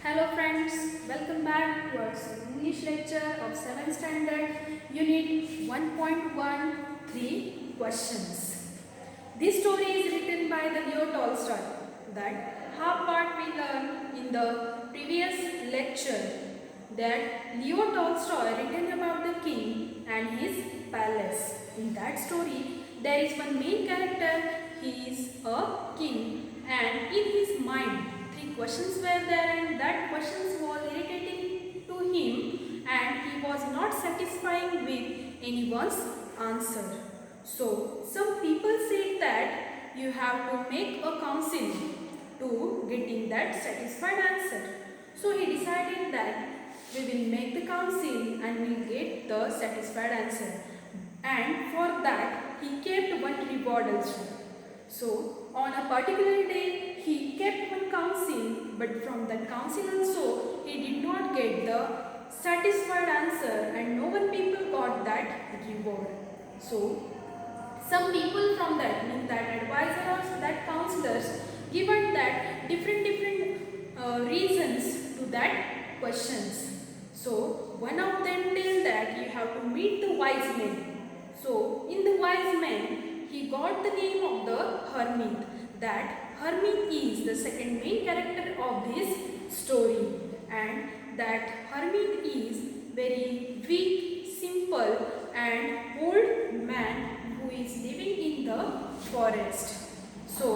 Hello friends, welcome back to our English lecture of 7th standard unit 1.13 questions. This story is written by the Leo Tolstoy. That half part we learned in the previous lecture that Leo Tolstoy written about the king and his palace. In that story there is one main character. He is a king and in his mind three questions were there and that questions was irritating to him and he was not satisfying with anyone's answer. So some people said that you have to make a council to getting that satisfied answer. So he decided that we will make the council and we will get the satisfied answer. And for that he kept one reward also. So on a particular day he kept one council, but from that council also he did not get the satisfied answer and no one people got that reward. So some people from that means that advisors, that counselors given that different reasons to that questions. So one of them tell that you have to meet the wise men. So in the wise men he got the name of the hermit. That hermit is the second main character of this story and that hermit is very weak, simple and old man who is living in the forest. So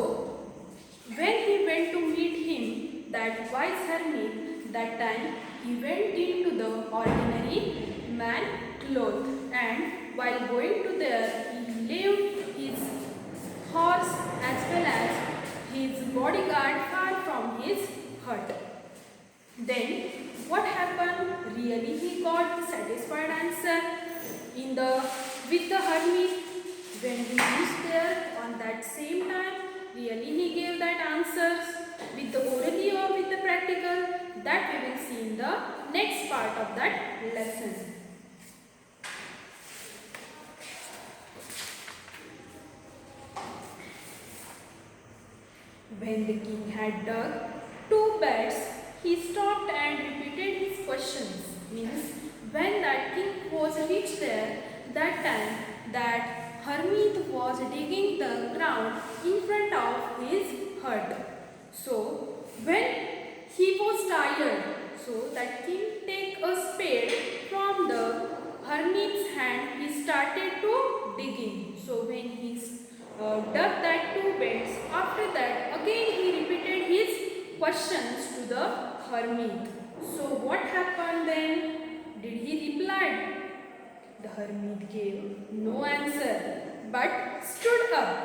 when he went to meet him, that wise hermit, that time he went into the ordinary man cloth and while going to there he left his horse as well as his bodyguard far from his hut. Then what happened? Really he got the satisfied answer in the with the hermit. When he reached there on that same time, really he gave that answers with the orally or with the practical. That we will see in the next part of that lesson. When the king had dug two beds, he stopped and repeated his questions. Means when that king was reached there, that time that hermit was digging the ground in front of his hut. So when he was tired, so that king take a spade from the hermit's hand, he started to digging. So when he dug that two beds, after that again he repeated his questions to the hermit. So what happened then? Did he reply? The hermit gave no answer but stood up,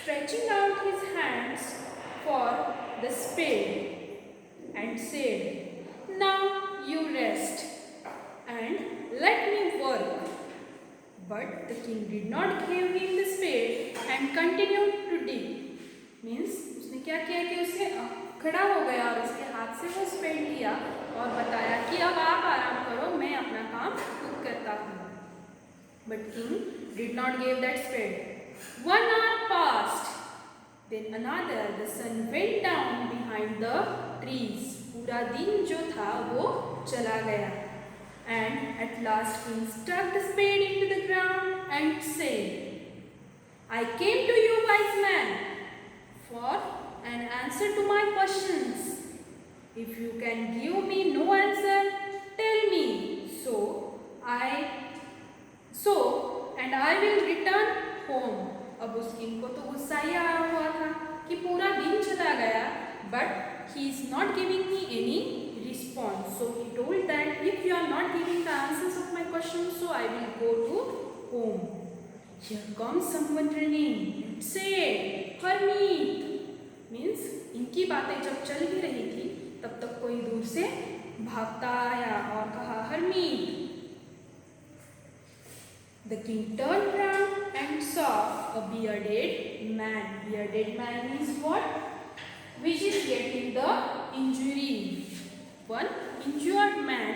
stretching out his hands for the spade and said, "Now you rest and let me work." But the king did not give him the spade and continued to dig. Means उसने क्या किया कि उसने खड़ा हो गया और उसके हाथ से वो स्पेड लिया और बताया कि अब आप आराम करो, मैं अपना काम खुद करता हूँ. But king did not give that spade. 1 hour passed. Then another. The sun went down behind the trees. पूरा दिन जो था वो चला गया. And at last king stuck the spade into the ground and said, "I came to you, wise man, for an answer to my questions. If you can give me no answer, tell me, and I will return home." अब उस king को तो गुस्सा ही आया हुआ था कि पूरा दिन चला गया, but he is not giving me any response. So he told that if you are not giving the answers of my questions, so I will go to home. Here comes someone running and said, "Hermit." Means इनकी बातें जब चल ही रही थी तब तक कोई दूर से भागता आया और कहा, "Hermit." The king turned round and saw a bearded man. Bearded man is what? Which is getting the injury. One injured man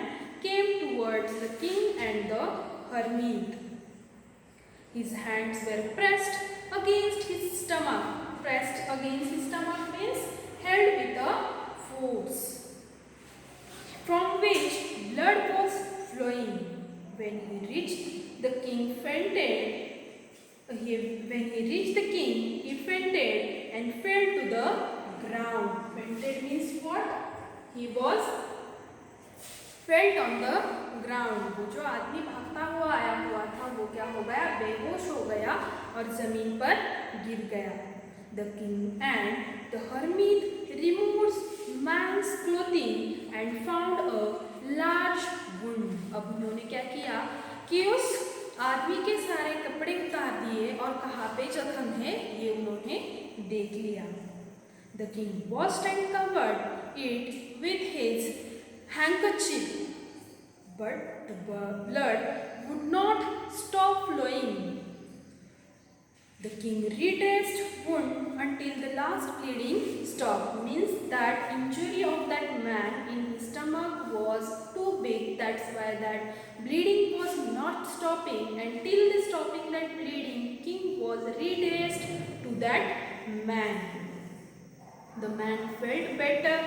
came towards the king and the hermit. His hands were pressed against his stomach. Pressed against his stomach means held with a force. he reached the king fainted. When he reached the king, he fainted and fell to the ground. Fainted means what? He was fell on the ground. वो जो आदमी भागता हुआ आया हुआ था वो क्या हो गया? बेहोश हो गया और जमीन पर गिर गया. The king and the hermit removed man's clothing and found a large wound. अब उन्होंने क्या किया कि उस आदमी के सारे कपड़े उतार दिए और कहाँ पे जख्म है ये उन्होंने देख लिया. The king washed and covered it with his handkerchief, but the blood would not stop flowing. The king redressed wound until the last bleeding stopped. Means that injury of that man in his stomach was too big. That's why that bleeding was not stopping. Until the stopping that bleeding, king was redressed to that man. The man felt better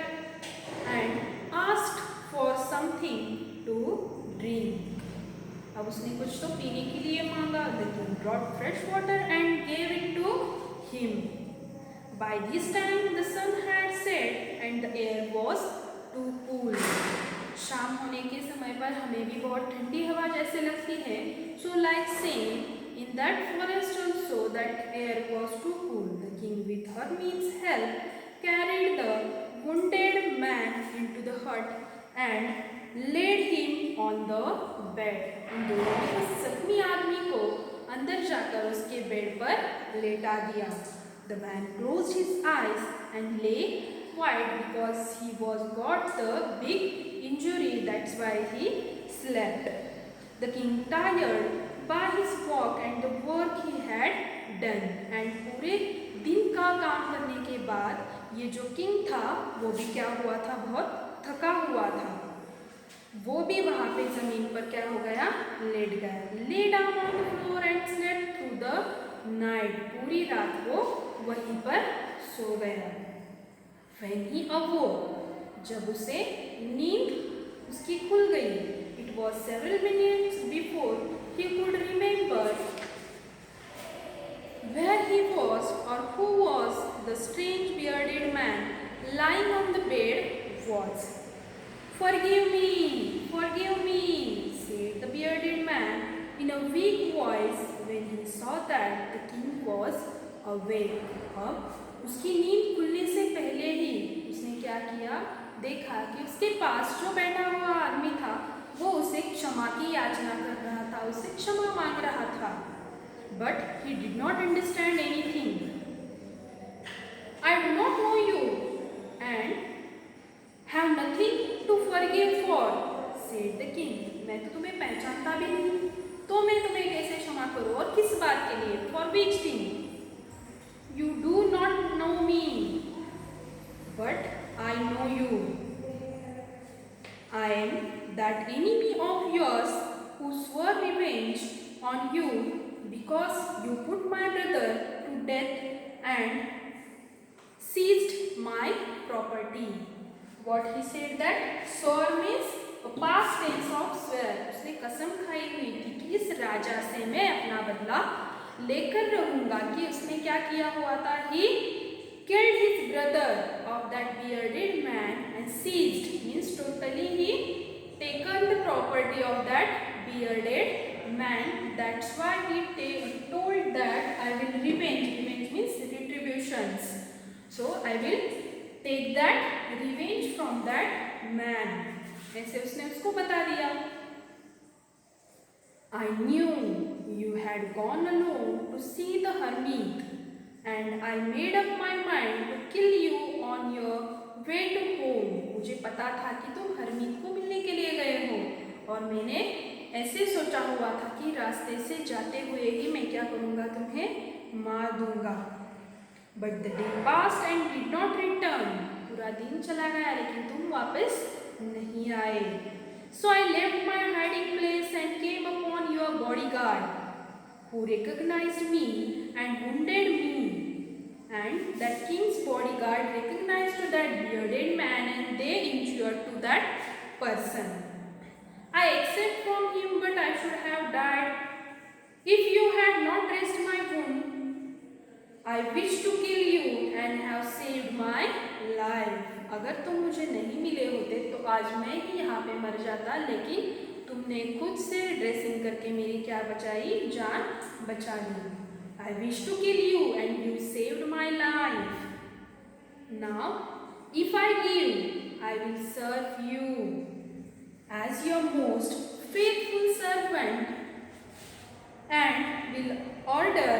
and asked for something to drink. अब उसने कुछ तो पीने के लिए मांगा. The king brought fresh water and gave it to him. By this time the sun had set and the air was too cool. शाम होने के समय पर हमें भी बहुत ठंडी हवा जैसे लगती है. So like saying, in that forest also that air was too cool. The king with hermit's help carried the wounded man into the hut and laid him on the bed. उन दोनों ने उस जख्मी आदमी को अंदर जाकर उसके बेड पर लेटा दिया. The man closed his eyes and lay quiet because he was got the big injury. That's why he slept. The king tired by his walk and the work he had done. And पूरे दिन का काम करने के बाद ये जो king था वो भी क्या हुआ था? बहुत थका हुआ था. वो भी वहाँ पे जमीन पर क्या हो गया? लेट गया. Lay down on the floor and slept through the night. पूरी रात वो वहीं पर सो गया. When he awoke, जब उसे नींद उसकी खुल गई, it was several minutes before he could remember where he was or who was the strange bearded man lying on the bed was. Forgive me, said the bearded man in a weak voice when he saw that the king was awake. अब उसकी नींद खुलने से पहले ही उसने क्या किया? देखा कि उसके पास जो बैठा हुआ आदमी था वो उसे क्षमा की याचना कर रहा था, उससे क्षमा मांग रहा था. But he did not understand anything. I do not know you and have nothing to forgive for, said the king. मैं तो तुम्हें पहचानता भी नहीं, तो मैं तुम्हें कैसे क्षमा करूं? और किस बात के लिए? For which thing? You do not know me, but I know you. I am that enemy of yours who swore revenge on you because you put my brother to death and seized my property. What he said that swore means a past tense of swear. उसने कसम खाई हुई थी कि इस राजा से मैं अपना बदला लेकर रहूंगा. कि उसने क्या किया हुआ था? He killed his brother of that bearded man and seized means totally he taken the property of that bearded man. That's why he told that I will revenge. Revenge means retributions. So I will take that revenge from that man. ऐसे उसने उसको बता दिया. I knew you had gone alone to see the hermit, and I made up my mind to kill you on your way to home. मुझे पता था कि तुम हरमीत को मिलने के लिए गए हो और मैंने ऐसे सोचा हुआ था कि रास्ते से जाते हुए ही मैं क्या करूँगा? तुम्हें मार दूंगा. But the day passed and did not return. पूरा दिन चला गया लेकिन तुम वापस नहीं आए. So I left my hiding place and came upon your bodyguard, who recognized me and wounded me. And that king's bodyguard recognized that bearded man and they injured to that person. I I accept from him, but I should have died. If you had not dressed my wound, I wish to kill you and have saved my life. अगर तुम मुझे नहीं मिले होते तो आज मैं ही यहाँ पे मर जाता, लेकिन तुमने खुद से ड्रेसिंग करके मेरी क्या बचाई, जान बचा ली. I wish to kill you and you saved my life. Now, if I live, I will serve you as your most faithful servant and will order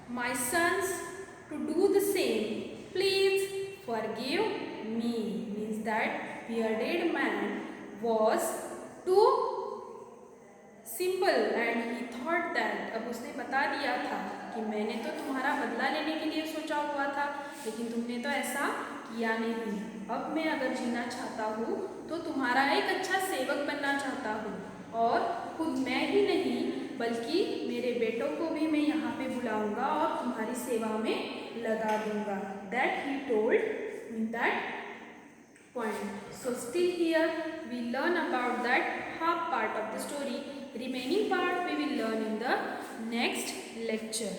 my sons to do the same. Please forgive me. Means that bearded man was too simple and he thought that, अब उसने बता दिया था कि मैंने तो तुम्हारा बदला लेने के लिए सोचा हुआ था, लेकिन तुमने तो ऐसा किया नहीं. अब मैं अगर जीना चाहता हूँ तो तुम्हारा एक अच्छा सेवक बनना चाहता हूँ, और खुद मैं ही नहीं बल्कि मेरे बेटों को भी मैं यहाँ पे बुलाऊंगा और तुम्हारी सेवा में लगा दूंगा. That he told in that point. So still here we learn about that half part of the story. Remaining part we will learn in the next lecture.